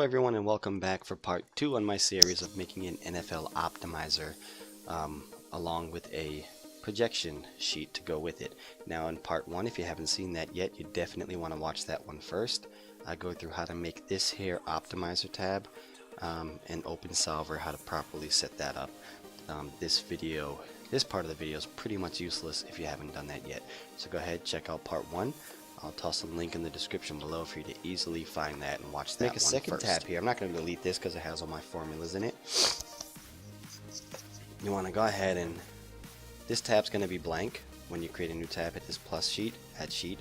everyone, and welcome back for part 2 on my series of making an NFL optimizer along with a projection sheet to go with it. Now in part 1, if you haven't seen that yet, you definitely want to watch that one first. I go through how to make this here optimizer tab and OpenSolver, how to properly set that up. This part of the video is pretty much useless if you haven't done that yet. So go ahead, check out part 1. I'll toss a link in the description below for you to easily find that and watch that. Make a second tab here. I'm not going to delete this because it has all my formulas in it. You want to go ahead and this tab's going to be blank. When you create a new tab, hit this plus sheet, add sheet.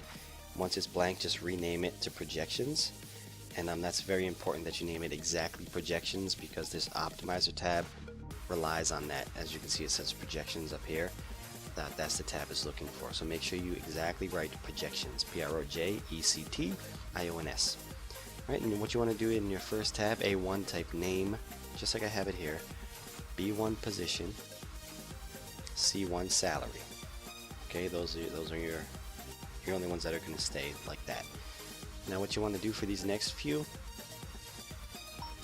Once it's blank, just rename it to projections. And that's very important that you name it exactly projections, because this optimizer tab relies on that. As you can see, it says projections up here. That's the tab it's looking for. So make sure you exactly write projections, Projections. Right, and what you want to do in your first tab, A1, type name, just like I have it here, B1 position, C1 salary. Okay, those are your only ones that are going to stay like that. Now what you want to do for these next few,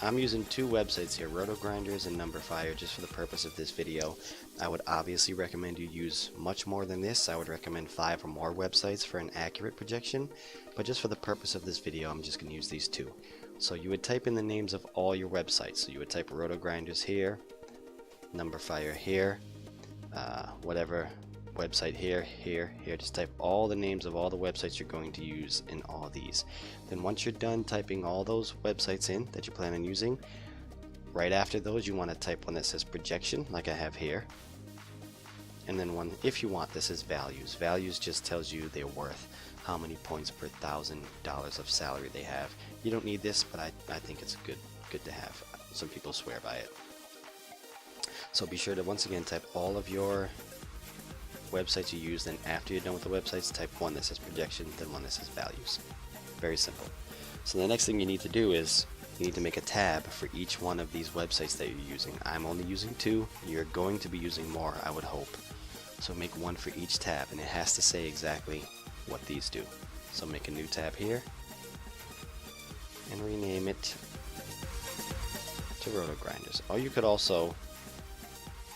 I'm using two websites here, Roto Grinders and Numberfire, just for the purpose of this video. I would obviously recommend you use much more than this. I would recommend 5 or more websites for an accurate projection, but just for the purpose of this video, I'm just going to use these two. So you would type in the names of all your websites. So you would type Roto Grinders here, Numberfire here, whatever website here, just type all the names of all the websites you're going to use in all these. Then once you're done typing all those websites in that you plan on using, right after those you want to type one that says projection, like I have here, and then one, if you want, this is values. Values just tells you their worth, how many points per $1,000 of salary they have. You don't need this, but I think it's good to have. Some people swear by it. So be sure to once again type all of your websites you use, then after you're done with the websites, type one that says projection, then one that says values. Very simple. So the next thing you need to do is you need to make a tab for each one of these websites that you're using. I'm only using 2. You're going to be using more, I would hope. So make one for each tab, and it has to say exactly what these do. So make a new tab here and rename it to Roto Grinders. Or you could also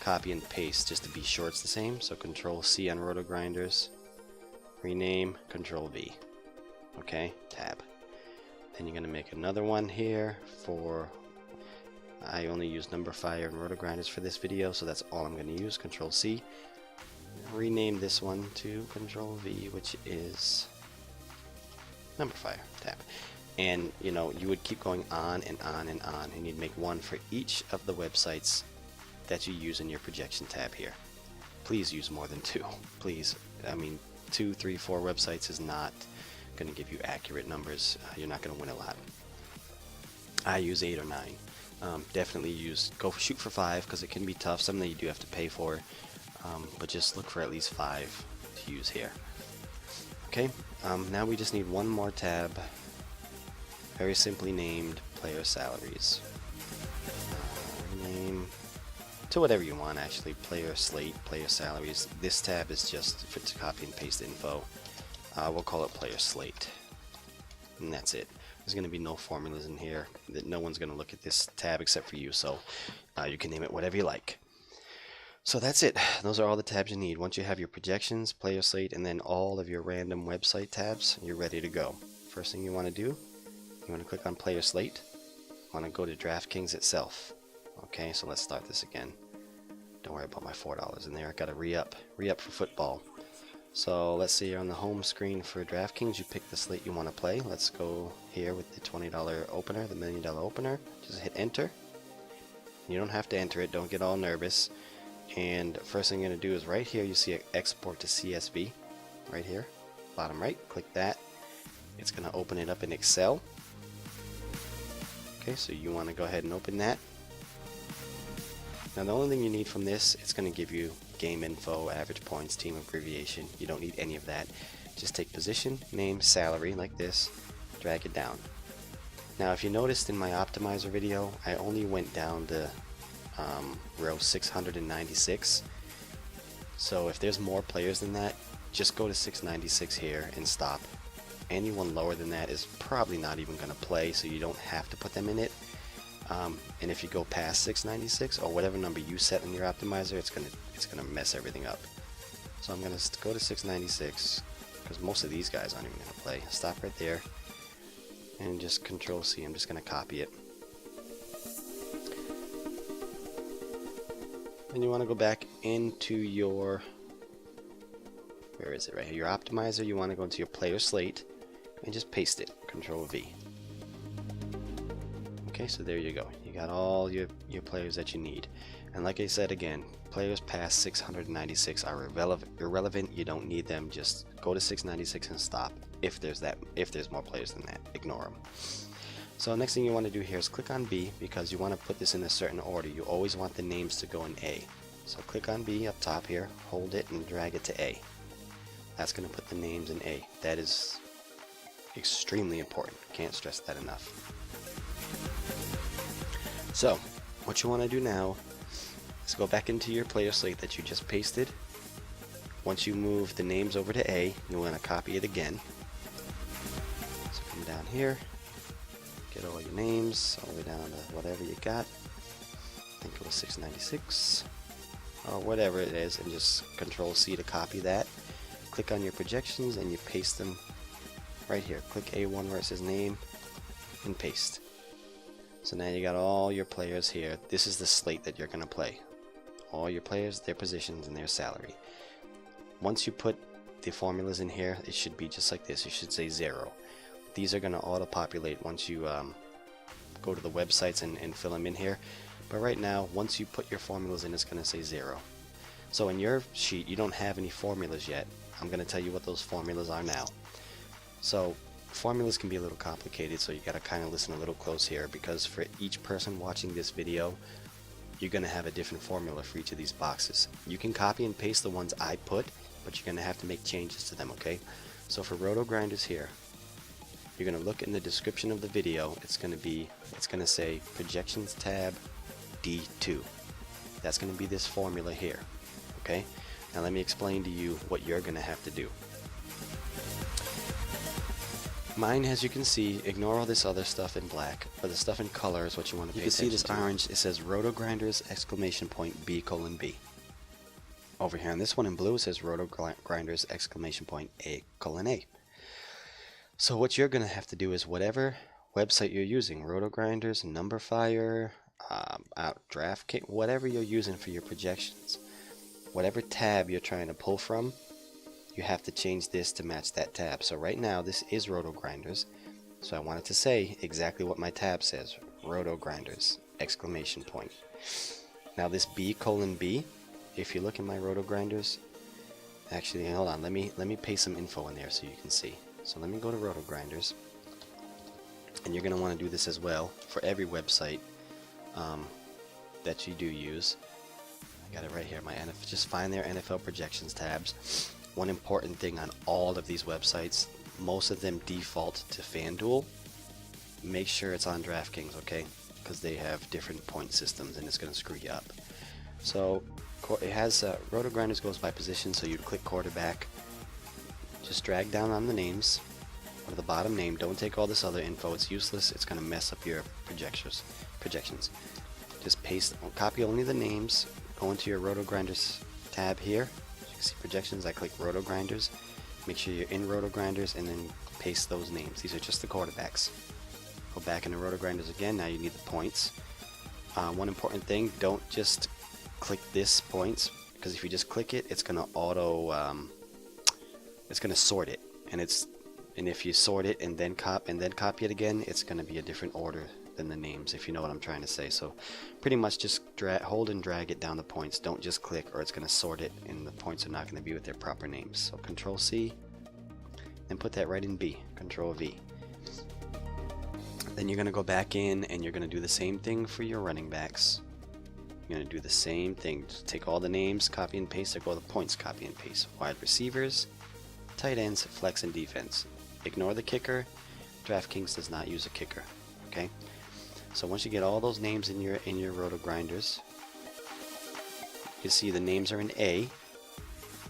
copy and paste just to be sure it's the same. So Control C on Roto Grinders, rename, Control V. Okay, tab. Then you're going to make another one here for, I only use Numberfire and Roto Grinders for this video, so that's all I'm going to use. Control C, rename this one to Control V, which is Numberfire, tab. And you know, you would keep going on and on and on, and you'd make one for each of the websites that you use in your projection tab here. Please use more than 2. Please. I mean, 2, 3, 4 websites is not going to give you accurate numbers. You're not going to win a lot. I use 8 or 9. Definitely shoot for 5, because it can be tough. Some that you do have to pay for, but just look for at least 5 to use here. Okay. Now we just need one more tab, very simply named Player Salaries. Rename to whatever you want, actually. Player Slate, Player Salaries. This tab is just to copy and paste info. We'll call it Player Slate, and that's it. There's going to be no formulas in here. No one's going to look at this tab except for you, so you can name it whatever you like. So that's it. Those are all the tabs you need. Once you have your projections, Player Slate, and then all of your random website tabs, you're ready to go. First thing you want to do, you want to click on Player Slate. You want to go to DraftKings itself. Okay, so let's start this again. Don't worry about my $4 in there. I got to re-up for football. So let's say you're on the home screen for DraftKings. You pick the slate you want to play. Let's go here with the $20 opener, the $1 million opener. Just hit enter. You don't have to enter it. Don't get all nervous. And first thing you're going to do is right here you see export to CSV. Right here, bottom right. Click that. It's going to open it up in Excel. Okay, so you want to go ahead and open that. Now the only thing you need from this, it's going to give you game info, average points, team abbreviation. You don't need any of that. Just take position, name, salary, like this, drag it down. Now if you noticed in my optimizer video, I only went down to row 696. So if there's more players than that, just go to 696 here and stop. Anyone lower than that is probably not even going to play, so you don't have to put them in it. and if you go past 696 or whatever number you set in your optimizer, it's gonna mess everything up. So I'm gonna go to 696 because most of these guys aren't even gonna play. Stop right there and just Control C. I'm just gonna copy it. Then you want to go back into your, where is it, right here, your optimizer. You want to go into your player slate and just paste it, Control V. Okay, so there you go. You got all your players that you need. And like I said again, players past 696 are irrelevant. You don't need them. Just go to 696 and stop. If there's more players than that, ignore them. So next thing you want to do here is click on B, because you want to put this in a certain order. You always want the names to go in A. So click on B up top here, hold it and drag it to A. That's going to put the names in A. That is extremely important. Can't stress that enough. So what you want to do now is go back into your player slate that you just pasted. Once you move the names over to A, you want to copy it again. So come down here, get all your names all the way down to whatever you got. I think it was 696 or whatever it is, and just Control C to copy that. Click on your projections and you paste them right here. Click A1 where it says name and paste. So now you got all your players here. This is the slate that you're going to play. All your players, their positions, and their salary. Once you put the formulas in here, it should be just like this. It should say 0. These are going to auto-populate once you go to the websites and fill them in here. But right now, once you put your formulas in, it's going to say 0. So in your sheet, you don't have any formulas yet. I'm going to tell you what those formulas are now. So formulas can be a little complicated, so you got to kind of listen a little close here, because for each person watching this video, you're going to have a different formula for each of these boxes. You can copy and paste the ones I put, but you're going to have to make changes to them, okay? So for Roto Grinders here, you're going to look in the description of the video. It's going to say Projections tab D2. That's going to be this formula here, okay? Now let me explain to you what you're going to have to do. Mine, as you can see, ignore all this other stuff in black, but the stuff in color is what you want to pay attention to. You can see this orange, it says RotoGrinders exclamation point B:B. Over here on this one in blue, it says RotoGrinders exclamation point A:A. So what you're going to have to do is whatever website you're using, RotoGrinders, Numberfire, DraftKings, whatever you're using for your projections, whatever tab you're trying to pull from, you have to change this to match that tab. So right now this is Roto Grinders, so I wanted to say exactly what my tab says, Roto Grinders exclamation point. Now this B:B, if you look in my Roto Grinders, actually hold on, let me paste some info in there so you can see. So let me go to Roto Grinders, and you're going to want to do this as well for every website that you do use. I got it right here, my NFL, just find their NFL projections tabs. One important thing on all of these websites, most of them default to FanDuel. Make sure it's on DraftKings, okay? Because they have different point systems and it's going to screw you up. So it has Roto Grinders goes by position, so you'd click quarterback. Just drag down on the names, go to the bottom name. Don't take all this other info, it's useless. It's going to mess up your projections. Just paste, copy only the names, go into your Roto Grinders tab here. See projections, I click Roto Grinders. Make sure you're in Roto Grinders and then paste those names. These are just the quarterbacks. Go back into Roto Grinders again. Now you need the points. One important thing, don't just click this points, because if you just click it, it's gonna it's gonna sort it, and if you sort it and then copy it again, it's gonna be a different order than the names, if you know what I'm trying to say. So pretty much just hold and drag it down the points. Don't just click, or it's going to sort it and the points are not going to be with their proper names. So Control C and put that right in B. Control V. Then you're going to go back in and you're going to do the same thing for your running backs. You're going to do the same thing. Just take all the names, copy and paste, or go to the points, copy and paste. Wide receivers, tight ends, flex, and defense. Ignore the kicker. DraftKings does not use a kicker. Okay? So once you get all those names in your Roto Grinders, you see the names are in A,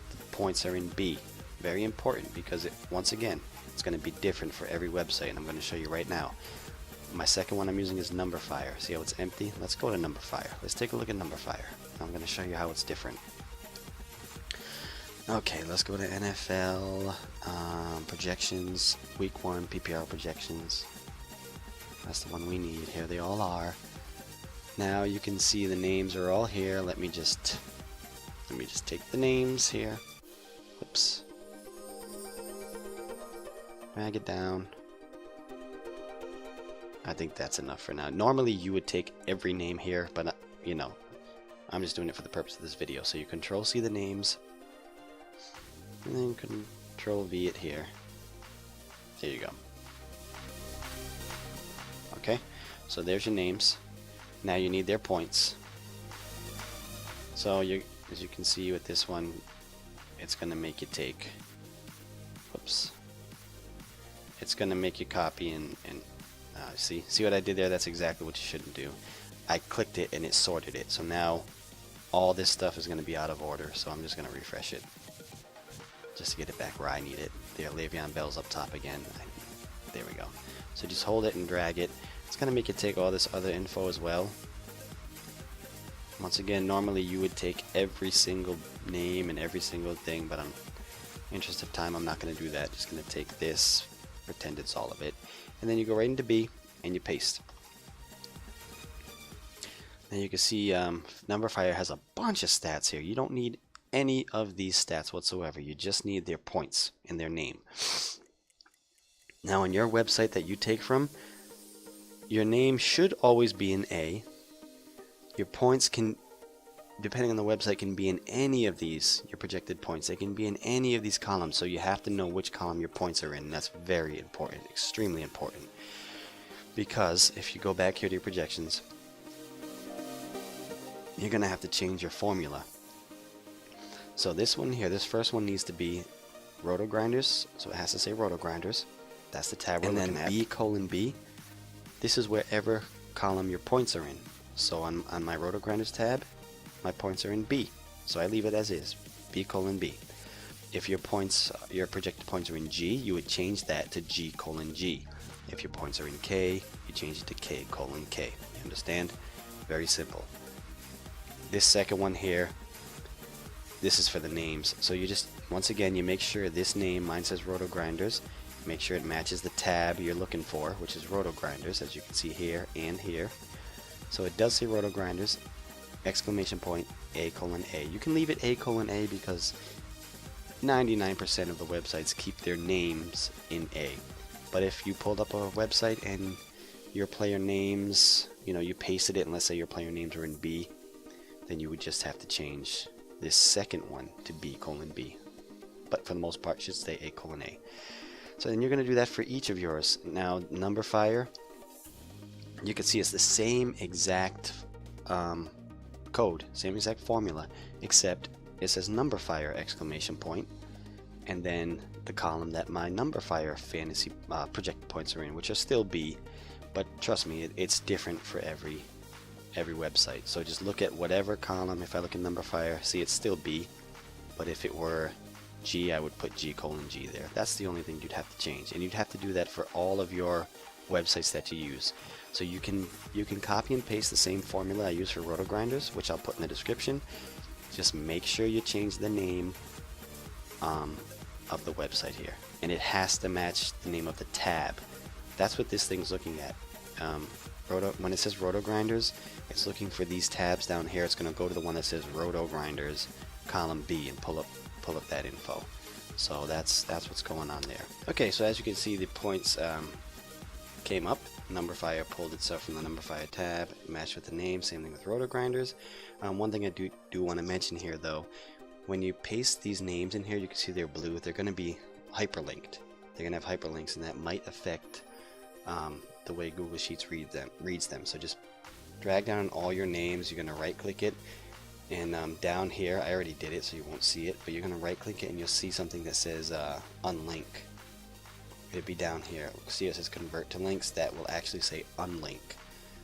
the points are in B. Very important, because once again, it's going to be different for every website, and I'm going to show you right now. My second one I'm using is Numberfire. See how it's empty? Let's go to Numberfire. Let's take a look at Numberfire. I'm going to show you how it's different. Okay, let's go to NFL projections, week 1 PPR projections. That's the one we need. Here they all are. Now you can see the names are all here. Let me just take the names here. Oops. Drag it down. I think that's enough for now. Normally you would take every name here, but you know, I'm just doing it for the purpose of this video. So you Control C the names, and then Control V it here. There you go. Okay, so there's your names. Now you need their points. So as you can see with this one, it's gonna make you take. Whoops. It's gonna make you copy and see what I did there? That's exactly what you shouldn't do. I clicked it and it sorted it. So now all this stuff is going to be out of order. So I'm just going to refresh it just to get it back where I need it. There, Le'Veon Bell's up top again. There we go. So just hold it and drag it. It's going to make it take all this other info as well. Once again, normally you would take every single name and every single thing, but in interest of time, I'm not going to do that. Just going to take this, pretend it's all of it, and then you go right into B and you paste. Then you can see Numberfire has a bunch of stats here. You don't need any of these stats whatsoever. You just need their points and their name. Now on your website that you take from, your name should always be an A. Your points can, depending on the website, can be in any of these, your projected points. They can be in any of these columns, so you have to know which column your points are in. That's very important, extremely important. Because if you go back here to your projections, you're going to have to change your formula. So this one here, this first one needs to be Roto Grinders, so it has to say Roto Grinders. That's the tab we're looking at. And then B:B, this is wherever column your points are in. So on my Roto Grinders tab, my points are in B, so I leave it as is, B:B. If your projected points are in G, you would change that to G:G. If your points are in K, you change it to K:K. You understand? Very simple. This second one here, this is for the names. So you just, once again, you make sure this name, mine says Roto Grinders, make sure it matches the tab you're looking for, which is Roto Grinders, as you can see here and here. So it does say Roto Grinders, exclamation point, A:A. You can leave it A:A because 99% of the websites keep their names in A. But if you pulled up a website and your player names, you pasted it, and let's say your player names are in B, then you would just have to change this second one to B:B. But for the most part, it should stay A:A. So then you're going to do that for each of yours. Now, Numberfire, you can see it's the same exact code, same exact formula, except it says Numberfire exclamation point, and then the column that my Numberfire fantasy projected points are in, which are still B, but trust me, it's different for every website. So just look at whatever column. If I look at Numberfire, see it's still B, but if it were G, I would put G:G there. That's the only thing you'd have to change, and you'd have to do that for all of your websites that you use. So you can copy and paste the same formula I use for Roto Grinders, which I'll put in the description. Just make sure you change the name of the website here, and it has to match the name of the tab. That's what this thing's looking at. When it says Roto Grinders, it's looking for these tabs down here. It's going to go to the one that says Roto Grinders, column B, and pull up that info. So that's what's going on there. Okay, so as you can see, the points came up. Numberfire pulled itself from the Numberfire tab, matched with the name. Same thing with Roto Grinders. One thing I do want to mention here, though, when you paste these names in here, you can see they're blue. They're going to be hyperlinked. They're going to have hyperlinks, and that might affect the way Google Sheets reads them. So just drag down all your names. You're going to right-click it, and down here, I already did it, so you won't see it, but you're going to right-click it, and you'll see something that says unlink. It'd be down here. See it says convert to links. That will actually say unlink.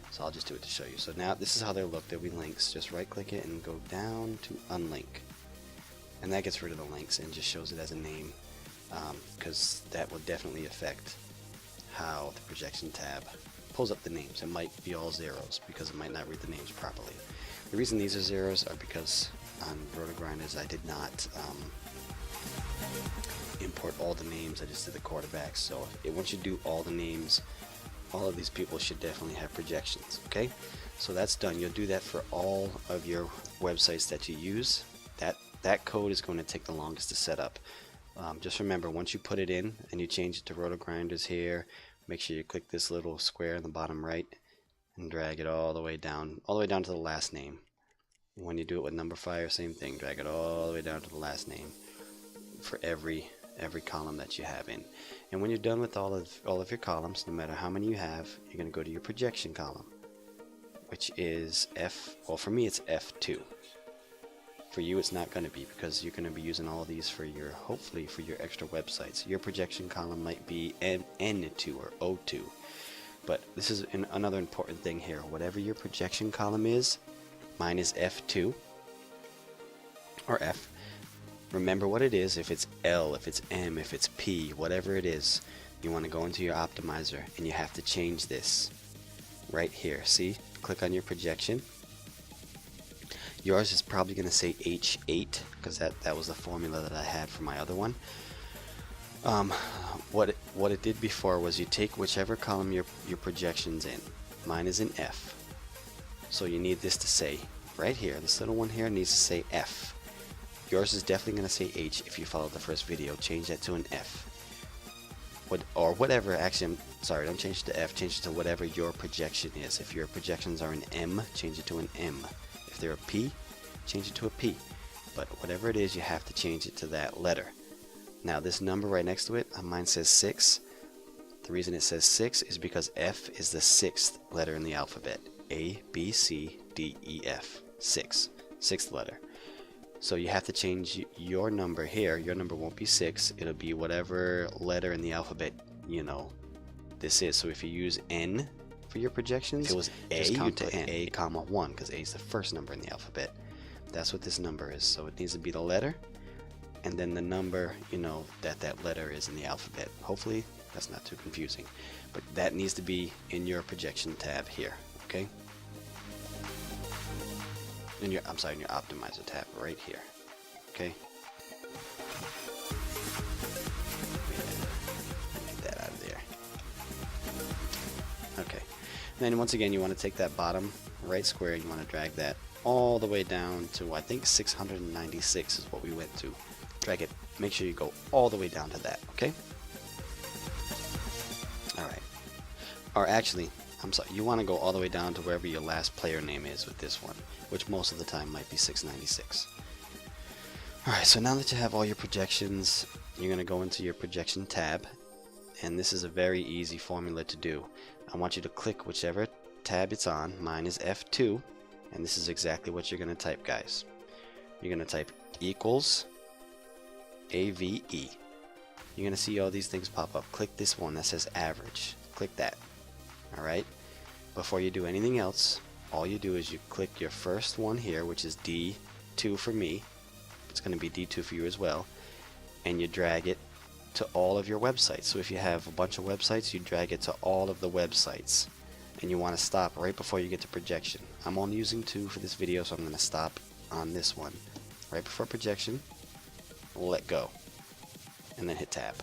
So I'll just do it to show you. So now this is how they'll look. There'll be links. Just right click it and go down to unlink. And that gets rid of the links and just shows it as a name, because that will definitely affect how the projection tab pulls up the names. It might be all zeros because it might not read the names properly. The reason these are zeros are because on Roto Grinders I did not import all the names. I just did the quarterbacks. So once you do all the names, all of these people should definitely have projections. Okay, so that's done. You'll do that for all of your websites that you use. That code is going to take the longest to set up. Just remember, once you put it in and you change it to Roto Grinders here, make sure you click this little square in the bottom right and drag it all the way down to the last name. When you do it with Numberfire, same thing, drag it all the way down to the last name for every column that you have in. And when you're done with all of your columns, no matter how many you have, you're going to go to your projection column, which is well, for me it's F2. For you it's not going to be, because you're going to be using all of these for hopefully for your extra websites. Your projection column might be N2 or O2. But this is another important thing here. Whatever your projection column is, mine is F2 or F. Remember what it is. If it's L, if it's M, if it's P, whatever it is, you want to go into your optimizer and you have to change this right here. See? Click on your projection. Yours is probably going to say H8 because that was the formula that I had for my other one. What it did before was you take whichever column your projection's in. Mine is in F. So you need this to say right here, this little one here needs to say F. Yours is definitely going to say H if you followed the first video. Change that to an F. Or whatever, actually, I'm sorry, don't change it to F, change it to whatever your projection is. If your projections are an M, change it to an M. If they're a P, change it to a P. But whatever it is, you have to change it to that letter. Now this number right next to it, mine says 6. The reason it says 6 is because F is the 6th letter in the alphabet. A, B, C, D, E, F. 6. 6th letter. So you have to change your number here. Your number won't be 6. It'll be whatever letter in the alphabet, this is. So if you use N for your projections, if it was A, you put A, comma 1, because A is the first number in the alphabet. That's what this number is. So it needs to be the letter, and then the number, that letter is in the alphabet. Hopefully that's not too confusing. But that needs to be in your projection tab here, okay? In your optimizer tab right here, okay? Get that out of there. Okay. Then once again, you want to take that bottom right square and you want to drag that all the way down to, I think 696 is what we went to. Drag it. Make sure you go all the way down to that, okay? Alright. Or actually, I'm sorry, you want to go all the way down to wherever your last player name is with this one, which most of the time might be 696. Alright, so now that you have all your projections, you're going to go into your projection tab, and this is a very easy formula to do. I want you to click whichever tab it's on. Mine is F2, and this is exactly what you're going to type, guys. You're going to type equals AVE. You're going to see all these things pop up. Click this one that says average. Click that. Alright, before you do anything else, all you do is you click your first one here, which is D2 for me. It's going to be D2 for you as well, and you drag it to all of your websites. So if you have a bunch of websites, you drag it to all of the websites, and you want to stop right before you get to projection. I'm only using 2 for this video, so I'm going to stop on this one right before projection. Let go, and then hit tab,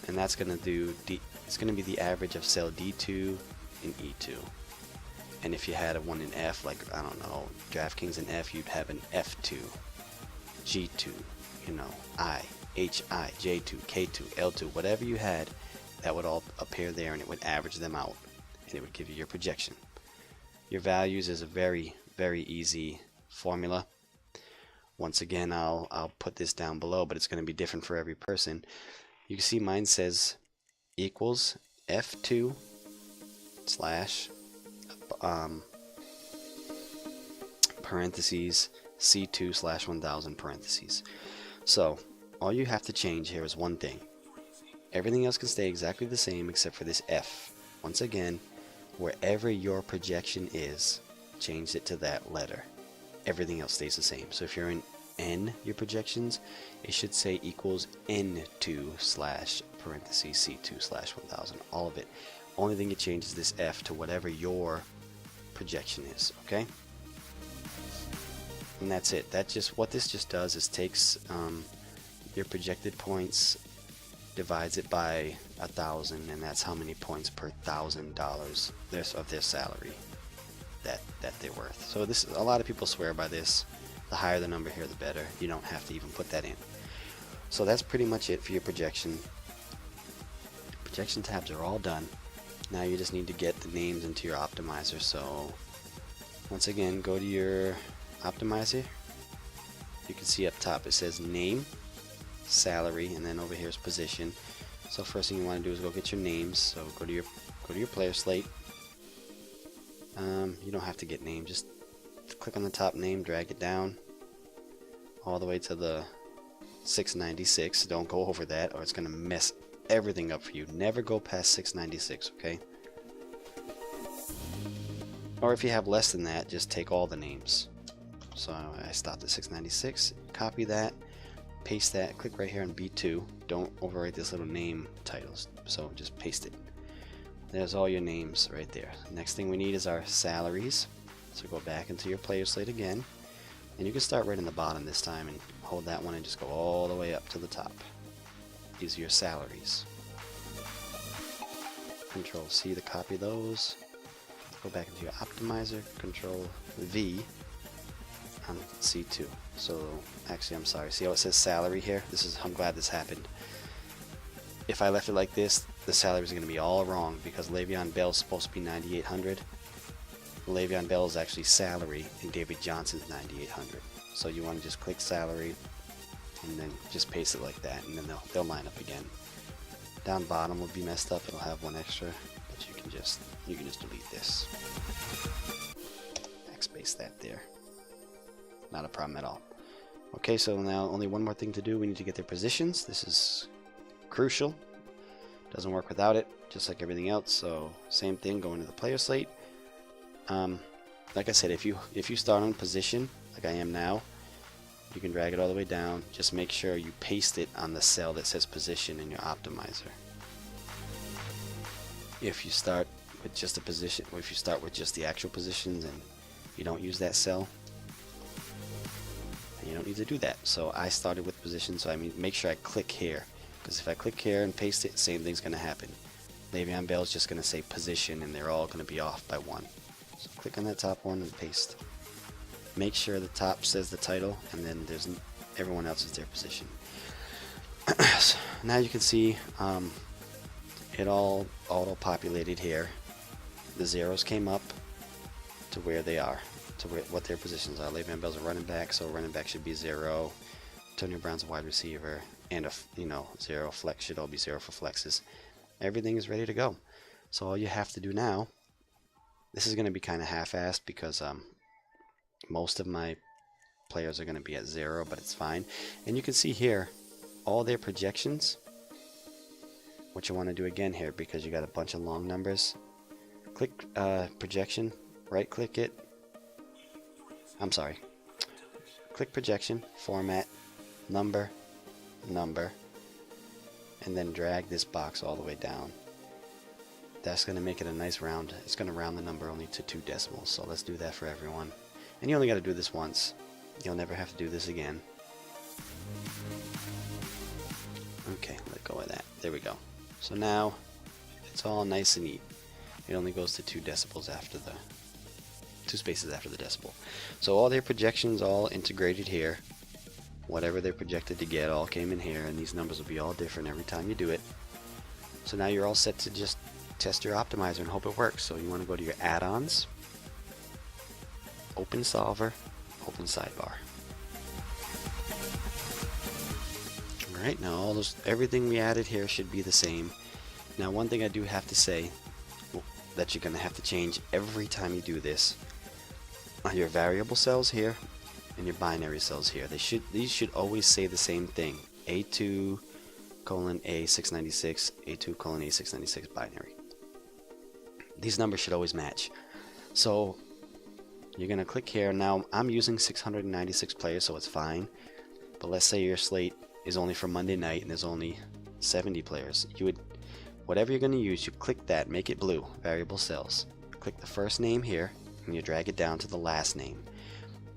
and that's going to do it's going to be the average of cell D2 and E2. And if you had a one in F, like, I don't know, DraftKings in F, you'd have an F2, G2, I, HI, J2, K2, L2, whatever you had, that would all appear there, and it would average them out, and it would give you your projection. Your values is a very, very easy formula. Once again, I'll put this down below, but it's going to be different for every person. You can see mine says equals F2 slash parentheses C2 slash 1000 parentheses. So all you have to change here is one thing. Everything else can stay exactly the same except for this F. Once again, wherever your projection is, change it to that letter. Everything else stays the same. So if you're in N, your projections, it should say equals N2 slash parentheses C2 slash 1000. All of it. Only thing you change is this F to whatever your projection is, okay? And that's it. That just what this just does is takes your projected points, divides it by 1,000, and that's how many points per $1,000 of their salary that they're worth. So this, a lot of people swear by this. The higher the number here, the better. You don't have to even put that in. So that's pretty much it for your projection. Projection tabs are all done. Now you just need to get the names into your optimizer. So once again, go to your optimizer. You can see up top it says name, salary, and then over here is position. So first thing you want to do is go get your names. So go to your player slate. You don't have to get name, just click on the top name, drag it down all the way to the 696. Don't go over that or it's gonna mess everything up for you. Never go past 696, okay? Or if you have less than that, just take all the names. So I stopped at 696, copy that, paste that, click right here on B2. Don't overwrite this little name titles, so just paste it. There's all your names right there. Next thing we need is our salaries. So go back into your player slate again, and you can start right in the bottom this time and hold that one and just go all the way up to the top. These are your salaries. Control C to copy those. Go back into your optimizer, Control V on C2. So actually, I'm sorry. See how it says salary here? I'm glad this happened. If I left it like this, the salary is going to be all wrong because Le'Veon Bell is supposed to be 9,800. Le'Veon Bell is actually salary and David Johnson's 9,800. So you want to just click salary and then just paste it like that, and then they'll line up again. Down bottom will be messed up. It'll have one extra, but you can just delete this. Backspace that there. Not a problem at all. Okay, so now only one more thing to do. We need to get their positions. This is crucial. Doesn't work without it, just like everything else. So same thing, go into the player slate. Like I said, if you start on position like I am now, you can drag it all the way down. Just make sure you paste it on the cell that says position in your optimizer. If you start with just a position, or if you start with just the actual positions and you don't use that cell, then you don't need to do that. So I started with position, so I mean make sure I click here, because if I click here and paste it, same thing's going to happen. Le'Veon Bell is just going to say position, and they're all going to be off by one. So click on that top one and paste. Make sure the top says the title, and then everyone else is their position. So now you can see it all auto-populated here. The zeros came up to where they are, to what their positions are. Le'Veon Bell's a running back, so running back should be 0. Antonio Brown's a wide receiver, and a 0 flex should all be 0 for flexes. Everything is ready to go. So all you have to do now, this is going to be kind of half-assed because most of my players are going to be at 0, but it's fine. And you can see here all their projections. What you want to do again here, because you got a bunch of long numbers, click projection, right click it. I'm sorry. Click projection, format, number, and then drag this box all the way down. That's going to make it a nice round. It's going to round the number only to 2 decimals. So let's do that for everyone. And you only got to do this once. You'll never have to do this again. Okay, let go of that. There we go. So now it's all nice and neat. It only goes to 2 decibels after the 2 spaces after the decimal. So all their projections all integrated here. Whatever they're projected to get all came in here, and these numbers will be all different every time you do it. So now you're all set to just test your optimizer and hope it works. So you want to go to your add-ons, open solver, open sidebar. Alright, now everything we added here should be the same. Now one thing I do have to say that you're going to have to change every time you do this are your variable cells here and your binary cells here. These should always say the same thing. A2 colon A696, A2 colon A696 binary. These numbers should always match. So you're going to click here. Now I'm using 696 players, so it's fine. But let's say your slate is only for Monday night and there's only 70 players. whatever you're going to use, you click that, make it blue, variable cells. Click the first name here, and you drag it down to the last name.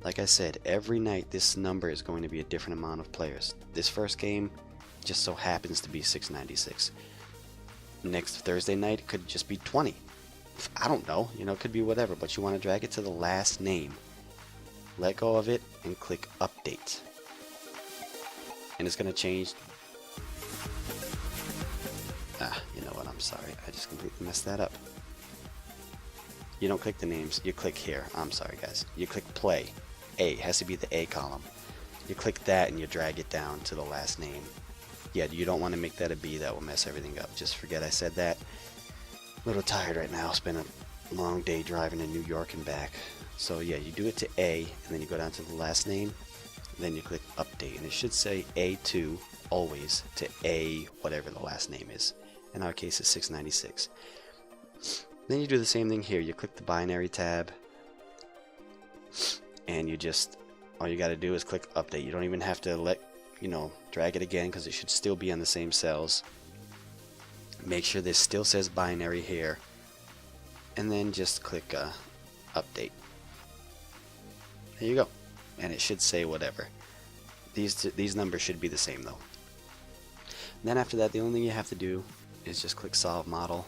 Like I said, every night this number is going to be a different amount of players. This first game just so happens to be 696. Next Thursday night it could just be 20. I don't know, you know, it could be whatever, but you want to drag it to the last name. Let go of it and click update. And it's going to change. You know what, I'm sorry, I just completely messed that up. You don't click the names, you click here. I'm sorry guys. You click play. A, has to be the A column. You click that and you drag it down to the last name. Yeah, you don't want to make that a B, that will mess everything up. Just forget I said that. A little tired right now, it's been a long day driving to New York and back. So yeah, you do it to A, and then you go down to the last name, then you click update, and it should say A2 always to A whatever the last name is. In our case it's 696. Then you do the same thing here. You click the binary tab, and you just, all you got to do is click update. You don't even have to drag it again, because it should still be on the same cells. Make sure this still says binary here, and then just click update. There you go, and it should say whatever. These numbers should be the same though. Then after that, the only thing you have to do is just click solve model.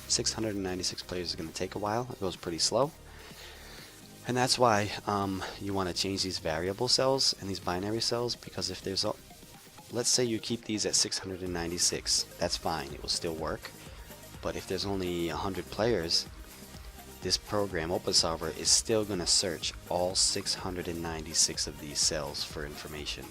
696 players is going to take a while. It goes pretty slow, and that's why you want to change these variable cells and these binary cells, because if there's a, let's say you keep these at 696, that's fine, it will still work. But if there's only 100 players, this program, OpenSolver, is still going to search all 696 of these cells for information.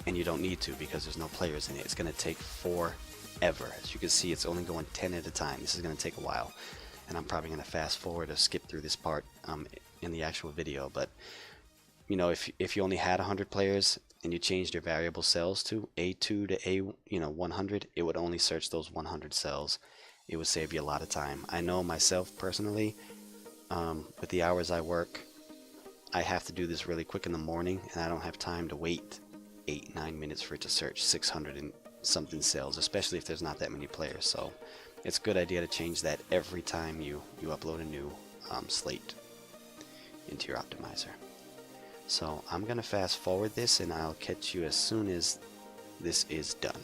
And you don't need to, because there's no players in it. It's going to take forever. As you can see, it's only going 10 at a time. This is going to take a while. And I'm probably going to fast forward or skip through this part in the actual video. But, you know, if you only had 100 players, and you changed your variable cells to A2 to A100, it would only search those 100 cells. It would save you a lot of time. I know myself personally, with the hours I work, I have to do this really quick in the morning, and I don't have time to wait 8-9 minutes for it to search 600 and something cells, especially if there's not that many players. So it's a good idea to change that every time you upload a new slate into your optimizer. So I'm going to fast forward this, and I'll catch you as soon as this is done.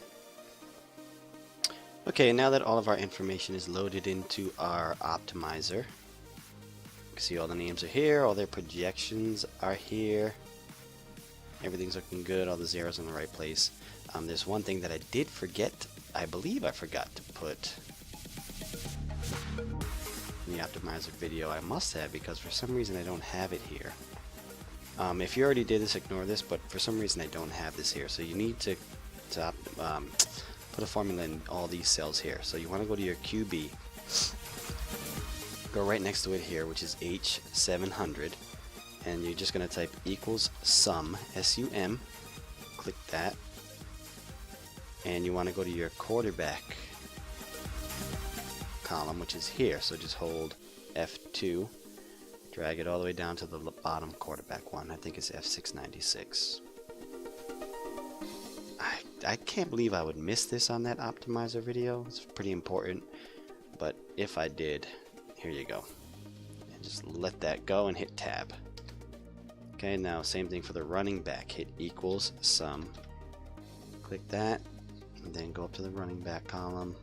Okay, now that all of our information is loaded into our optimizer, you can see all the names are here, all their projections are here. Everything's looking good, all the zeros in the right place. There's one thing that I did forget. I believe I forgot to put in the optimizer video. I must have, because for some reason I don't have it here. If you already did this, ignore this, but for some reason I don't have this here. So you need to put a formula in all these cells here. So you want to go to your QB, go right next to it here, which is H700, and you're just going to type equals sum, S-U-M, click that, and you want to go to your quarterback column, which is here. So just hold F2, drag it all the way down to the bottom quarterback one. I think it's F696. I can't believe I would miss this on that optimizer video. It's pretty important, but if I did, here you go. And just let that go and hit tab. Okay, now same thing for the running back. Hit equals sum. Click that, and then go up to the running back column,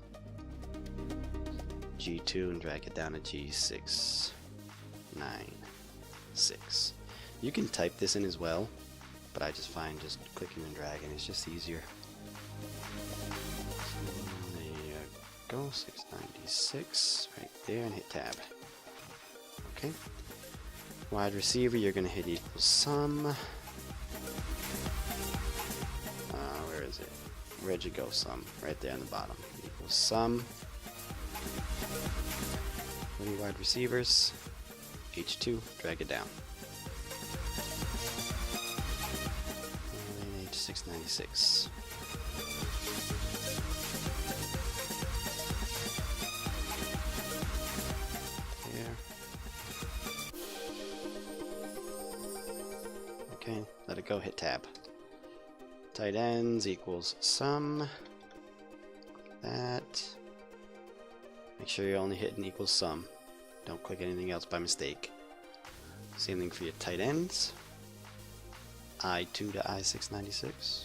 G2, and drag it down to G696. You can type this in as well, but I just find just clicking and dragging is just easier. So there you go, 696 right there, and hit tab. Okay. Wide receiver, you're going to hit equals sum. Where is it? Where'd you go? Sum. Right there on the bottom. Equals sum. 20 wide receivers. H2, drag it down. And H696. There. Okay, let it go, hit tab. Tight ends equals sum. that. Make sure you're only hitting equals sum. Don't click anything else by mistake. Same thing for your tight ends. I2 to I696.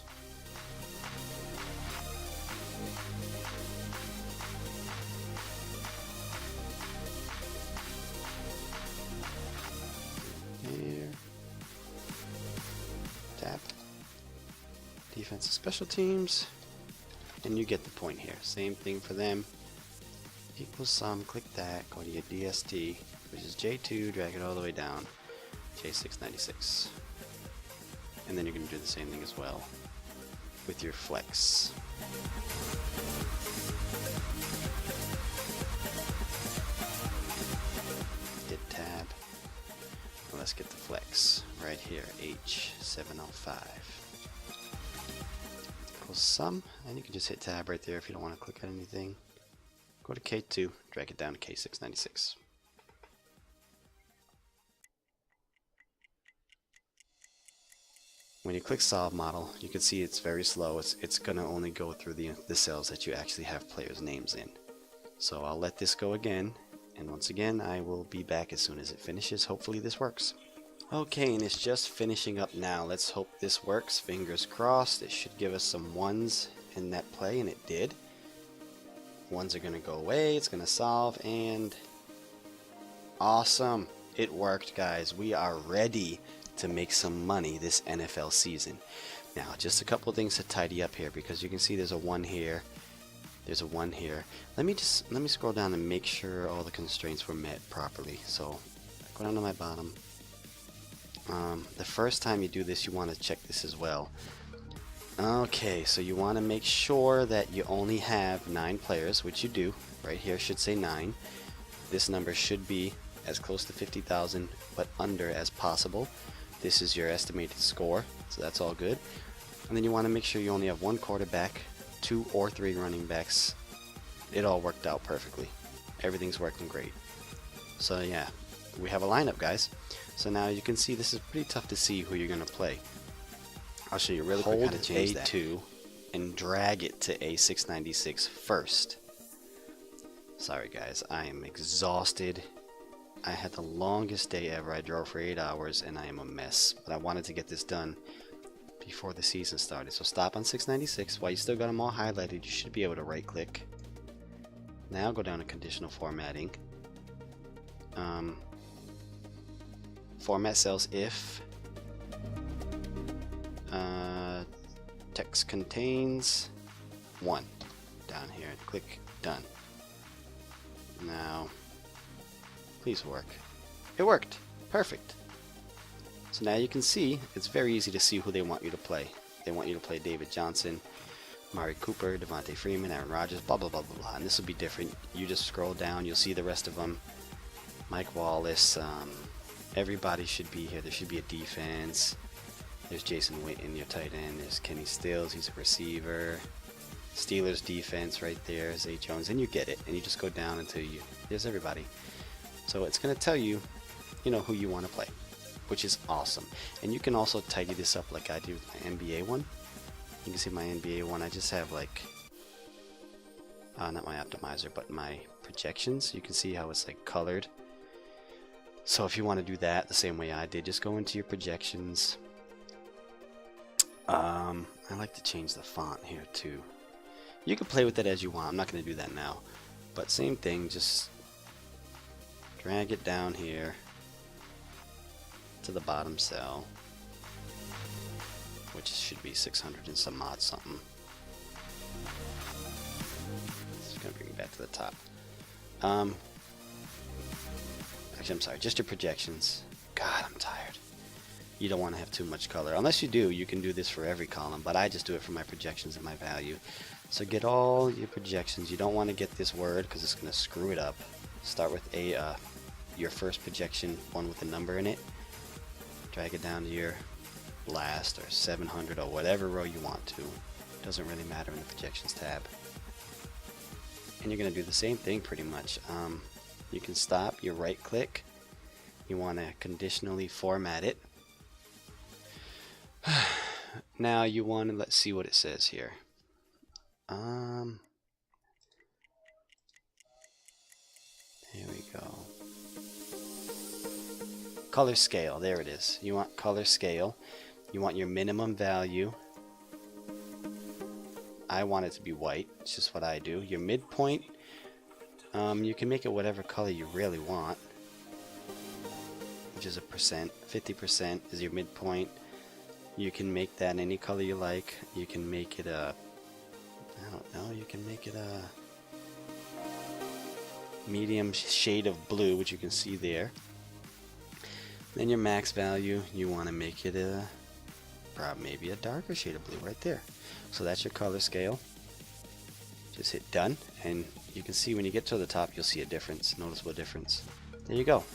Here. Tap. Defensive special teams. And you get the point here. Same thing for them. Equals sum, click that, go to your DST, which is J2, drag it all the way down, J696. And then you're going to do the same thing as well with your flex. Hit tab. Well, let's get the flex right here, H705. Equals sum, and you can just hit tab right there if you don't want to click on anything. Go to K2, drag it down to K696. When you click solve model, you can see it's very slow. It's going to only go through the cells that you actually have players' names in. So I'll let this go again, and once again I will be back as soon as it finishes. Hopefully this works. Okay, and it's just finishing up now. Let's hope this works. Fingers crossed. It should give us some ones in that play, and it did. Ones are going to go away, it's going to solve, and awesome. It worked, guys. We are ready to make some money this NFL season. Now, just a couple of things to tidy up here, because you can see there's a 1 here. There's a 1 here. Let me scroll down and make sure all the constraints were met properly. So, go down to my bottom. The first time you do this, you want to check this as well. Okay, so you want to make sure that you only have 9 players, which you do. Right here should say 9. This number should be as close to 50,000 but under as possible. This is your estimated score, so that's all good. And then you want to make sure you only have 1 quarterback, 2 or 3 running backs. It all worked out perfectly. Everything's working great. So yeah, we have a lineup, guys. So now you can see this is pretty tough to see who you're going to play. I'll show you really quick how to change that. A2 and drag it to A696 first. Sorry guys, I am exhausted. I had the longest day ever. I drove for 8 hours and I am a mess. But I wanted to get this done before the season started. So stop on 696. While you still got them all highlighted, you should be able to right click. Now go down to Conditional Formatting. Format cells if text contains 1. Down here, click done. Now, please work. It worked. Perfect. So now you can see, it's very easy to see who they want you to play. They want you to play David Johnson, Mari Cooper, Devontae Freeman, Aaron Rodgers, blah, blah, blah, blah, blah. And this will be different. You just scroll down, you'll see the rest of them. Mike Wallace, everybody should be here. There should be a defense. There's Jason Witten, your tight end. There's Kenny Stills, he's a receiver. Steelers defense right there, Zay Jones, and you get it. And you just go down until there's everybody. So it's going to tell you, who you want to play, which is awesome. And you can also tidy this up like I do with my NBA one. You can see my NBA one, I just have like, not my optimizer, but my projections. You can see how it's like colored. So if you want to do that the same way I did, just go into your projections. I like to change the font here too. You can play with it as you want. I'm not going to do that now. But same thing, just drag it down here to the bottom cell, which should be 600 and some odd something. It's going to bring it back to the top. Actually, I'm sorry, just your projections. God, I'm tired. You don't want to have too much color. Unless you do, you can do this for every column, but I just do it for my projections and my value. So get all your projections. You don't want to get this word because it's going to screw it up. Start with your first projection, one with a number in it. Drag it down to your last or 700 or whatever row you want to. Doesn't really matter in the projections tab. And you're going to do the same thing pretty much. You can stop, you right click. You want to conditionally format it. Now you want to, let's see what it says here. color scale. There it is. You want color scale. You want your minimum value. I want it to be white. It's just what I do. Your midpoint, you can make it whatever color you really want, which is a percent. 50% is your midpoint. You can make that any color you like. You can make it a, I don't know, you can make it a medium shade of blue, which you can see there. Then your max value, you want to make it a, maybe a darker shade of blue right there. So that's your color scale. Just hit done, and you can see when you get to the top, you'll see a difference, noticeable difference. There you go.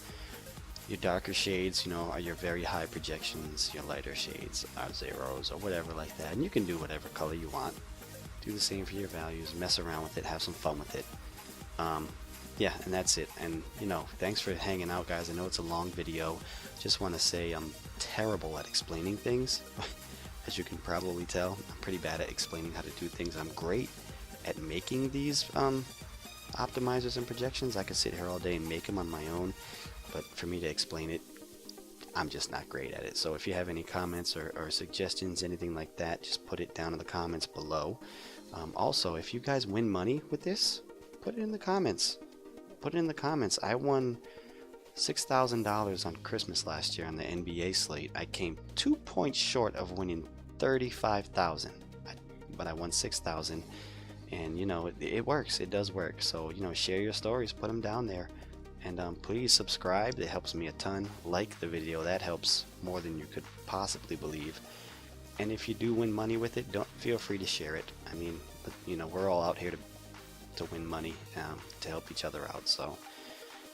Your darker shades, you know, are your very high projections. Your lighter shades are zeros or whatever like that. And you can do whatever color you want. Do the same for your values. Mess around with it. Have some fun with it. Yeah, and that's it. And, you know, thanks for hanging out, guys. I know it's a long video. Just want to say I'm terrible at explaining things. As you can probably tell, I'm pretty bad at explaining how to do things. I'm great at making these optimizers and projections. I could sit here all day and make them on my own. But for me to explain it, I'm just not great at it. So if you have any comments or suggestions, anything like that, just put it down in the comments below. Also, if you guys win money with this, put it in the comments. Put it in the comments. I won $6,000 on Christmas last year on the NBA slate. I came 2 points short of winning $35,000, but I won $6,000. And you know, it works. It does work. So, you know, share your stories, put them down there. And please subscribe. It helps me a ton. Like the video. That helps more than you could possibly believe. And if you do win money with it, don't feel free to share it. I mean, you know, we're all out here to win money, to help each other out. So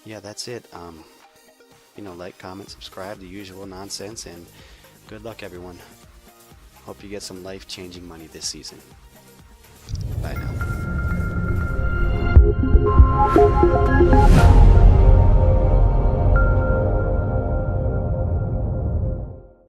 yeah, that's it. You know, like, comment, subscribe, the usual nonsense, and good luck, everyone. Hope you get some life-changing money this season. Bye now.